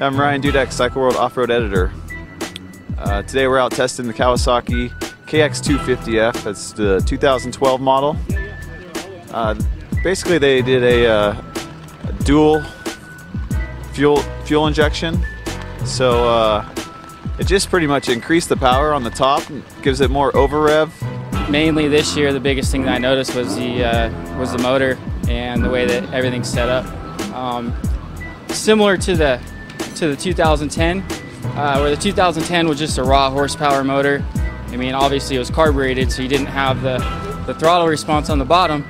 I'm Ryan Dudek, Cycle World Off-Road Editor. Today we're out testing the Kawasaki KX250F. That's the 2012 model. Basically they did a dual fuel injection, so it just pretty much increased the power on the top, gives it more over rev. Mainly this year, the biggest thing that I noticed was the motor and the way that everything's set up. Similar to the 2010, where the 2010 was just a raw horsepower motor. I mean, obviously it was carbureted, so you didn't have the throttle response on the bottom.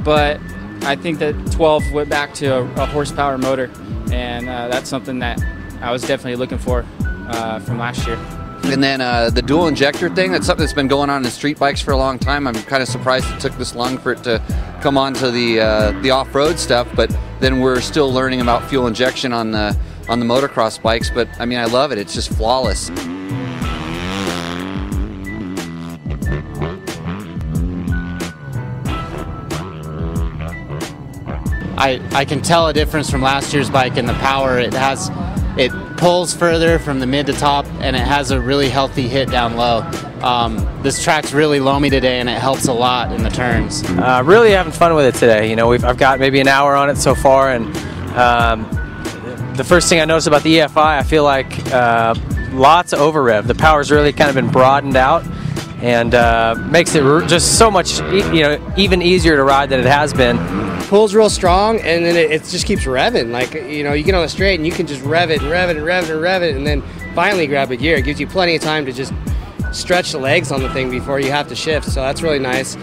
But I think that 12 went back to a horsepower motor, and that's something that I was definitely looking for from last year. And then the dual injector thing, that's something that's been going on in street bikes for a long time. I'm kind of surprised it took this long for it to come on to the off-road stuff, but then we're still learning about fuel injection on the motocross bikes. But I mean, I love it. It's just flawless. I can tell a difference from last year's bike in the power. It pulls further from the mid to top, and it has a really healthy hit down low. This track's really loamy today, and it helps a lot in the turns. Really having fun with it today. You know, I've got maybe an hour on it so far, and the first thing I noticed about the EFI, I feel like lots of over rev. The power's really kind of been broadened out, and makes it just so much, even easier to ride than it has been. Pulls real strong, and then it just keeps revving. Like, you get on the straight and you can just rev it and rev it and rev it and rev it, and then finally grab a gear. It gives you plenty of time to just stretch the legs on the thing before you have to shift, so that's really nice.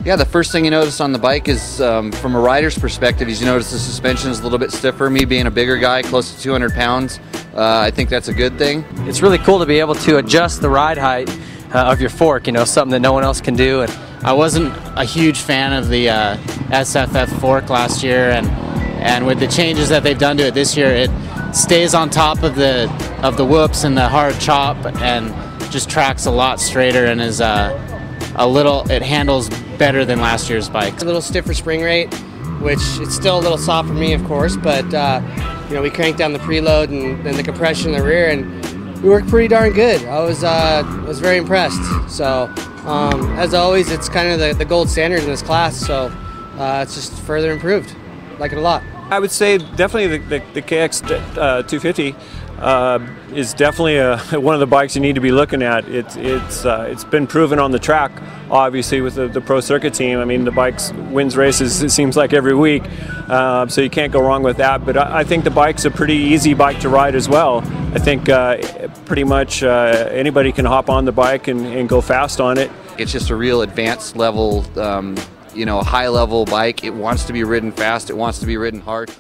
Yeah, the first thing you notice on the bike is, from a rider's perspective, is you notice the suspension is a little bit stiffer. Me being a bigger guy, close to 200 pounds, I think that's a good thing. It's really cool to be able to adjust the ride height of your fork, something that no one else can do. And I wasn't a huge fan of the SFF fork last year, and with the changes that they've done to it this year, it stays on top of the whoops and the hard chop, and just tracks a lot straighter, and is it handles better than last year's bike. A little stiffer spring rate, which it's still a little soft for me, of course, but we cranked down the preload and the compression in the rear, and we worked pretty darn good. I was very impressed. So as always, it's kind of the gold standard in this class, so it's just further improved. Like it a lot. I would say definitely the KX250 is definitely one of the bikes you need to be looking at. It's been proven on the track, obviously, with the pro circuit team. I mean, the bike wins races, it seems like, every week, so you can't go wrong with that. But I think the bike's a pretty easy bike to ride as well. I think pretty much anybody can hop on the bike and go fast on it. It's just a real advanced level, high level bike. It wants to be ridden fast, it wants to be ridden hard.